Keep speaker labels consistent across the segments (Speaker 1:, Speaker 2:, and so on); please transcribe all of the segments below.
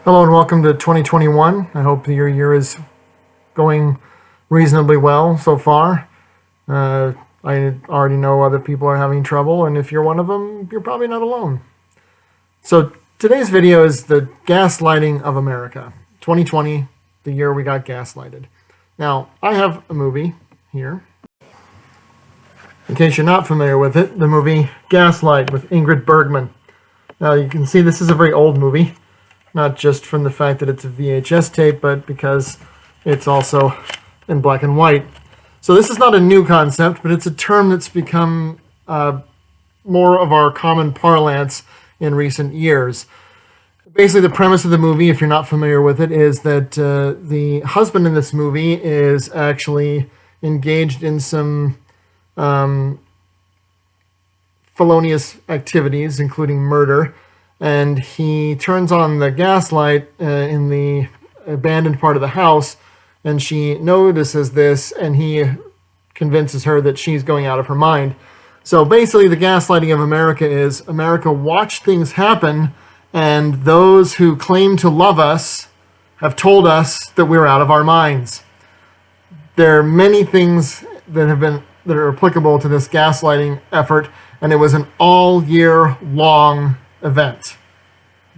Speaker 1: Hello and welcome to 2021. I hope your year is going reasonably well so far. I already know other people are having trouble, and if you're one of them, you're probably not alone. So today's video is the Gaslighting of America. 2020, the year we got gaslighted. Now, I have a movie here. In case you're not familiar with it, the movie Gaslight with Ingrid Bergman. Now you can see this is a very old movie. Not just from the fact that it's a VHS tape, but because it's also in black and white. So this is not a new concept, but it's a term that's become more of our common parlance in recent years. Basically, the premise of the movie, if you're not familiar with it, is that the husband in this movie is actually engaged in some felonious activities, including murder. And he turns on the gaslight in the abandoned part of the house, and she notices this, and he convinces her that she's going out of her mind. So basically, the gaslighting of America is America watched things happen, and those who claim to love us have told us that we're out of our minds. There are many things that are applicable to this gaslighting effort, and it was an all-year-long event.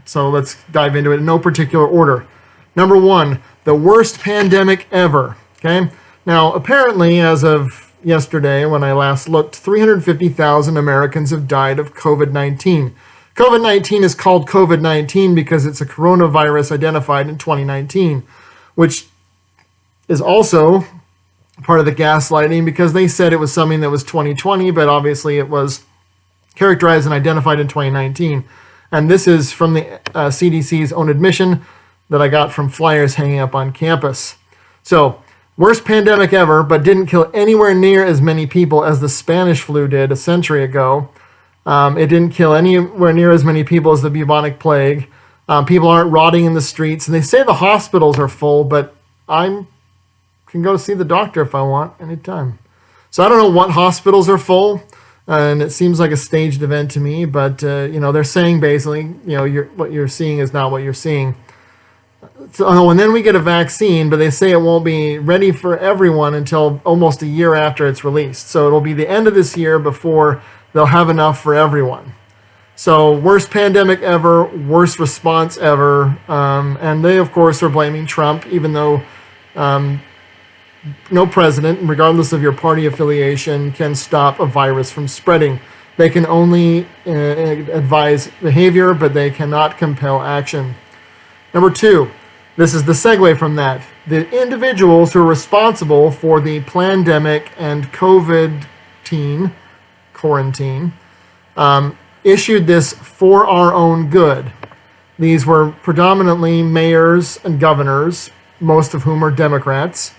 Speaker 1: So let's dive into it in no particular order. Number one, the worst pandemic ever. Okay. Now, apparently, as of yesterday, when I last looked, 350,000 Americans have died of COVID-19. COVID-19 is called COVID-19 because it's a coronavirus identified in 2019, which is also part of the gaslighting because they said it was something that was 2020, but obviously it was characterized and identified in 2019. And this is from the CDC's own admission that I got from flyers hanging up on campus. So, worst pandemic ever, but didn't kill anywhere near as many people as the Spanish flu did a century ago. It didn't kill anywhere near as many people as the bubonic plague. People aren't rotting in the streets. And they say the hospitals are full, but I can go see the doctor if I want anytime. So I don't know what hospitals are full. And it seems like a staged event to me, but they're saying basically, what you're seeing is not what you're seeing. So, and then we get a vaccine, but they say it won't be ready for everyone until almost a year after it's released. So it'll be the end of this year before they'll have enough for everyone. So worst pandemic ever, worst response ever, and they of course are blaming Trump, even though no president, regardless of your party affiliation, can stop a virus from spreading. They can only advise behavior, but they cannot compel action. Number two, this is the segue from that. The individuals who are responsible for the pandemic and COVID quarantine issued this for our own good. These were predominantly mayors and governors, most of whom are Democrats,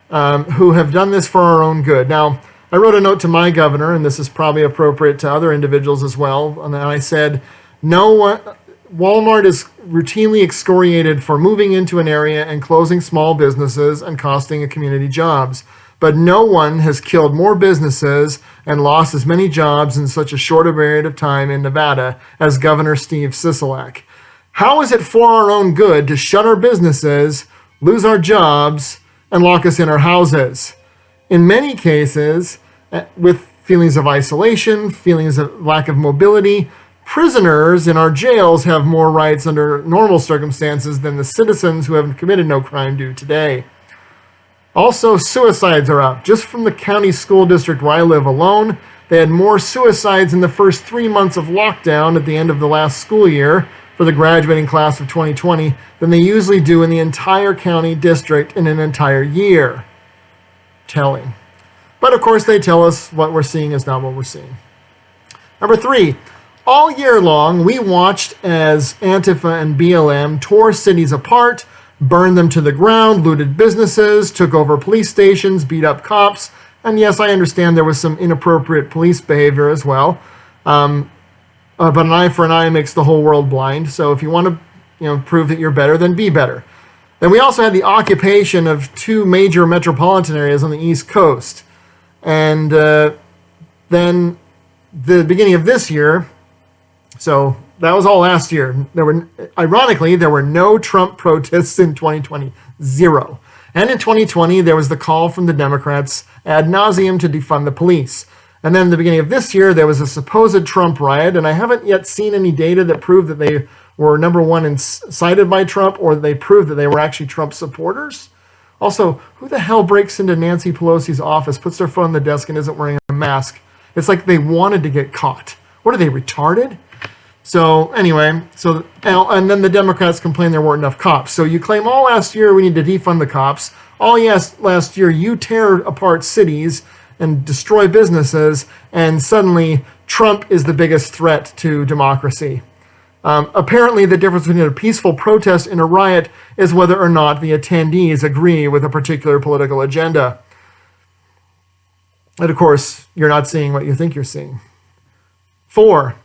Speaker 1: who have done this for our own good. Now, I wrote a note to my governor, and this is probably appropriate to other individuals as well, and I said, Walmart is routinely excoriated for moving into an area and closing small businesses and costing a community jobs. But no one has killed more businesses and lost as many jobs in such a short period of time in Nevada as Governor Steve Sisolak. How is it for our own good to shut our businesses, lose our jobs, and lock us in our houses? In many cases, with feelings of isolation, feelings of lack of mobility, prisoners in our jails have more rights under normal circumstances than the citizens who have committed no crime do today. Also, suicides are up. Just from the county school district where I live alone, they had more suicides in the first 3 months of lockdown at the end of the last school year for the graduating class of 2020 than they usually do in the entire county district in an entire year. Telling. But of course they tell us what we're seeing is not what we're seeing. Number three, all year long we watched as Antifa and BLM tore cities apart, burned them to the ground, looted businesses, took over police stations, beat up cops, and yes, I understand there was some inappropriate police behavior as well. But an eye for an eye makes the whole world blind. So if you want to, prove that you're better, then be better. Then we also had the occupation of two major metropolitan areas on the East Coast. And then the beginning of this year, so that was all last year. Ironically, there were no Trump protests in 2020, zero. And in 2020, there was the call from the Democrats ad nauseum to defund the police. And then at the beginning of this year, there was a supposed Trump riot, and I haven't yet seen any data that proved that they were, number one, incited by Trump, or they proved that they were actually Trump supporters. Also, who the hell breaks into Nancy Pelosi's office, puts their foot on the desk, and isn't wearing a mask? It's like they wanted to get caught. What are they, retarded? So anyway, and then the Democrats complained there weren't enough cops. So you claim all last year we need to defund the cops. All last year you tear apart cities and destroy businesses, and suddenly Trump is the biggest threat to democracy. Apparently the difference between a peaceful protest and a riot is whether or not the attendees agree with a particular political agenda. And of course, you're not seeing what you think you're seeing. 4.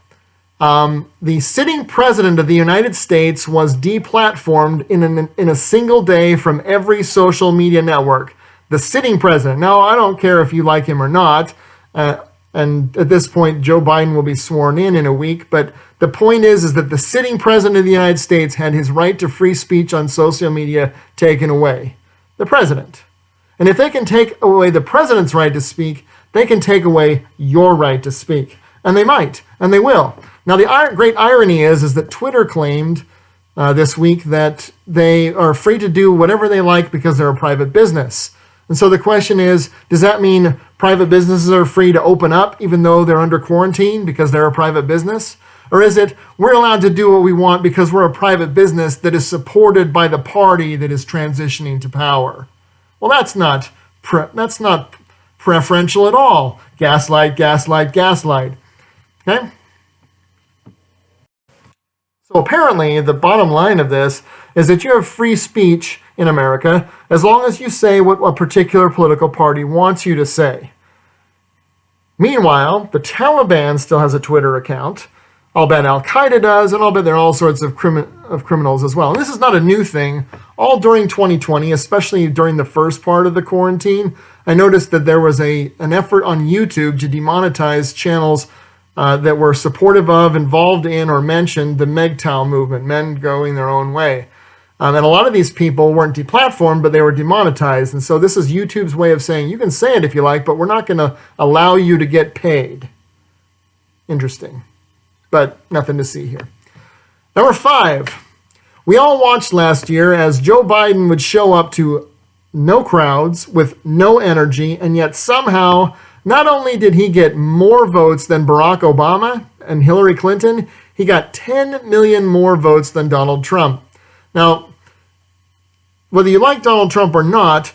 Speaker 1: The sitting president of the United States was deplatformed in a single day from every social media network. The sitting president. Now, I don't care if you like him or not. And at this point, Joe Biden will be sworn in a week. But the point is that the sitting president of the United States had his right to free speech on social media taken away. The president. And if they can take away the president's right to speak, they can take away your right to speak. And they might, and they will. Now, the great irony is that Twitter claimed this week that they are free to do whatever they like because they're a private business. And so the question is, does that mean private businesses are free to open up even though they're under quarantine because they're a private business? Or is it, we're allowed to do what we want because we're a private business that is supported by the party that is transitioning to power? Well, that's not preferential at all. Gaslight, gaslight, gaslight. Okay? So apparently, the bottom line of this is that you have free speech in America as long as you say what a particular political party wants you to say. Meanwhile, the Taliban still has a Twitter account. I'll bet Al-Qaeda does, and I'll bet there are all sorts of criminals as well. And this is not a new thing. All during 2020, especially during the first part of the quarantine, I noticed that there was an effort on YouTube to demonetize channels that were supportive of, involved in, or mentioned the MGTOW movement, men going their own way. And a lot of these people weren't deplatformed, but they were demonetized. And so this is YouTube's way of saying, you can say it if you like, but we're not going to allow you to get paid. Interesting. But nothing to see here. Number 5. We all watched last year as Joe Biden would show up to no crowds with no energy, and yet somehow not only did he get more votes than Barack Obama and Hillary Clinton, he got 10 million more votes than Donald Trump. Now, whether you like Donald Trump or not,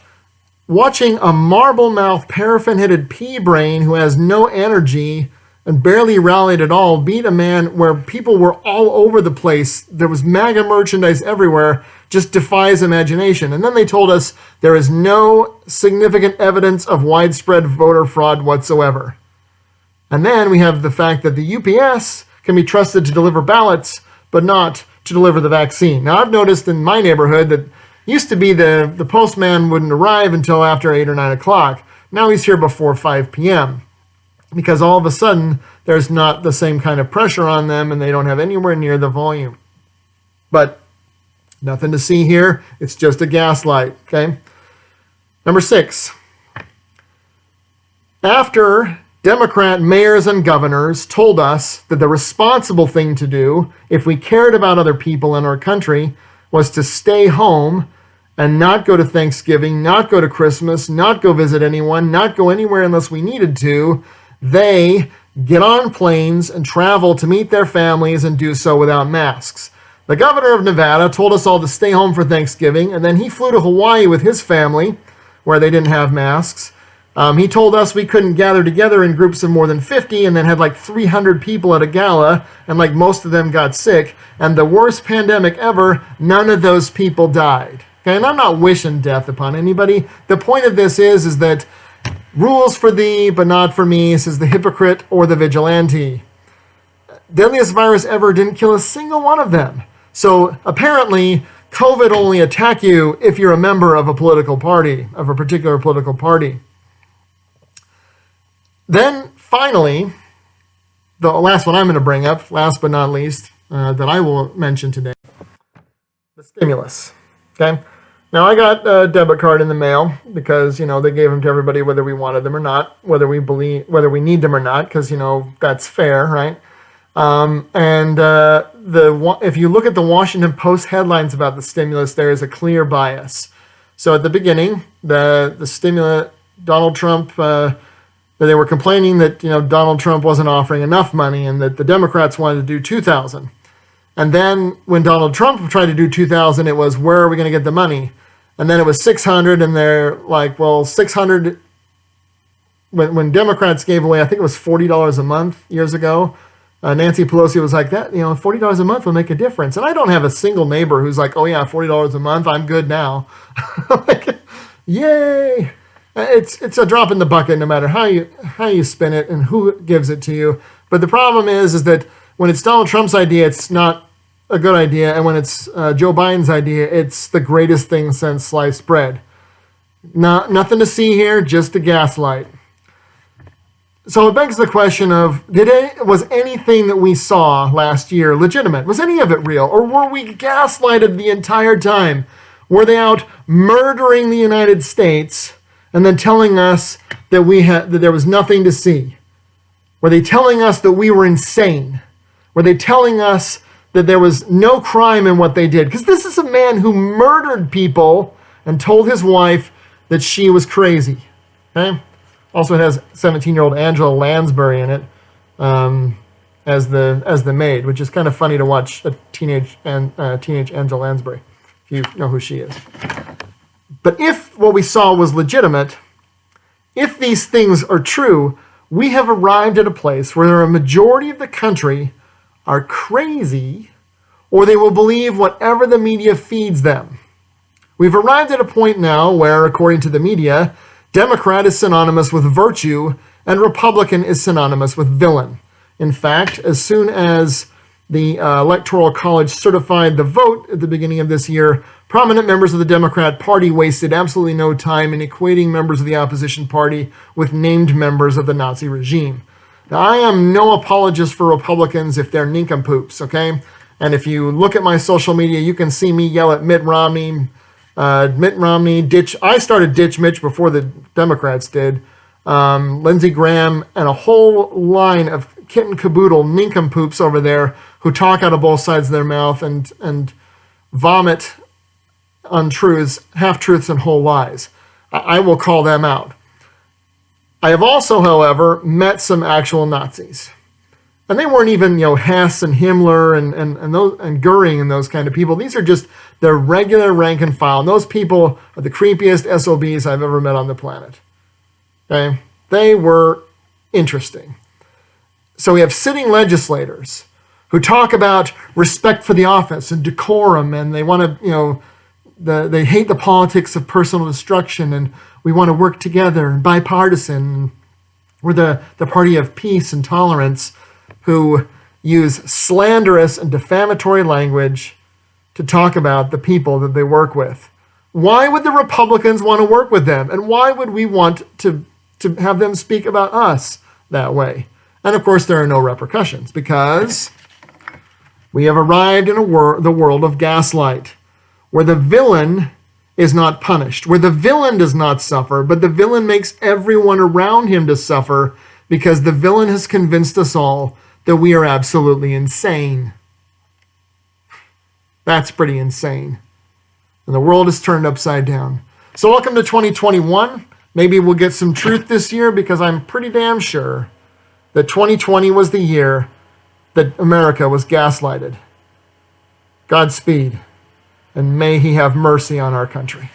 Speaker 1: watching a marble-mouthed, paraffin-headed pea-brain who has no energy and barely rallied at all beat a man where people were all over the place, there was MAGA merchandise everywhere, just defies imagination. And then they told us there is no significant evidence of widespread voter fraud whatsoever. And then we have the fact that the UPS can be trusted to deliver ballots, but not to deliver the vaccine. Now, I've noticed in my neighborhood that used to be the postman wouldn't arrive until after 8 or 9 o'clock. Now he's here before 5 p.m. because all of a sudden there's not the same kind of pressure on them and they don't have anywhere near the volume. But nothing to see here. It's just a gaslight, okay? Number 6. After Democrat mayors and governors told us that the responsible thing to do if we cared about other people in our country was to stay home and not go to Thanksgiving, not go to Christmas, not go visit anyone, not go anywhere unless we needed to, they get on planes and travel to meet their families and do so without masks. The governor of Nevada told us all to stay home for Thanksgiving, and then he flew to Hawaii with his family, where they didn't have masks. He told us we couldn't gather together in groups of more than 50, and then had like 300 people at a gala, and like most of them got sick. And the worst pandemic ever, none of those people died. Okay, and I'm not wishing death upon anybody. The point of this is that rules for thee, but not for me, says the hypocrite or the vigilante. Deadliest virus ever didn't kill a single one of them. So apparently, COVID only attack you if you're a member of a political party, of a particular political party. Then finally, the last one I'm going to bring up, last but not least, that I will mention today. The stimulus. Okay. Now I got a debit card in the mail because, they gave them to everybody whether we wanted them or not, whether we need them or not, because, that's fair, right? If you look at the Washington Post headlines about the stimulus, there is a clear bias. So at the beginning, the stimulus, Donald Trump, they were complaining that, Donald Trump wasn't offering enough money and that the Democrats wanted to do 2,000. And then when Donald Trump tried to do 2,000, it was, where are we going to get the money? And then it was 600, and they're like, well, 600, when Democrats gave away, I think it was $40 a month years ago, Nancy Pelosi was like, that, $40 a month will make a difference. And I don't have a single neighbor who's like, oh yeah, $40 a month, I'm good now. Like, yay! It's a drop in the bucket no matter how you spin it and who gives it to you. But the problem is that when it's Donald Trump's idea, it's not a good idea, and when it's Joe Biden's idea, it's the greatest thing since sliced bread. Nothing to see here, just a gaslight. So it begs the question of, was anything that we saw last year legitimate? Was any of it real? Or were we gaslighted the entire time? Were they out murdering the United States and then telling us that that there was nothing to see? Were they telling us that we were insane? Were they telling us that there was no crime in what they did? Because this is a man who murdered people and told his wife that she was crazy. Okay? Also, it has 17-year-old Angela Lansbury in it as the maid, which is kind of funny to watch a teenage Angela Lansbury, if you know who she is. But if what we saw was legitimate, if these things are true, we have arrived at a place where a majority of the country are crazy, or they will believe whatever the media feeds them. We've arrived at a point now where, according to the media, Democrat is synonymous with virtue and Republican is synonymous with villain. In fact, as soon as the Electoral College certified the vote at the beginning of this year, prominent members of the Democrat Party wasted absolutely no time in equating members of the opposition party with named members of the Nazi regime. Now, I am no apologist for Republicans if they're nincompoops, okay? And if you look at my social media, you can see me yell at Mitt Romney, ditch. I started Ditch Mitch before the Democrats did. Lindsey Graham, and a whole line of kit and caboodle nincompoops over there who talk out of both sides of their mouth and vomit untruths, half-truths, and whole lies. I will call them out. I have also, however, met some actual Nazis. And they weren't even, Hess and Himmler and Goering and those kind of people. These are just the regular rank and file. And those people are the creepiest SOBs I've ever met on the planet. Okay? They were interesting. So we have sitting legislators who talk about respect for the office and decorum, and they want to, they hate the politics of personal destruction, and we want to work together and bipartisan. We're the party of peace and tolerance, who use slanderous and defamatory language to talk about the people that they work with. Why would the Republicans want to work with them? And why would we want to have them speak about us that way? And of course, there are no repercussions because we have arrived in the world of gaslight, where the villain is not punished, where the villain does not suffer, but the villain makes everyone around him to suffer because the villain has convinced us all that we are absolutely insane. That's pretty insane. And the world is turned upside down. So welcome to 2021. Maybe we'll get some truth this year, because I'm pretty damn sure that 2020 was the year that America was gaslighted. Godspeed, and may he have mercy on our country.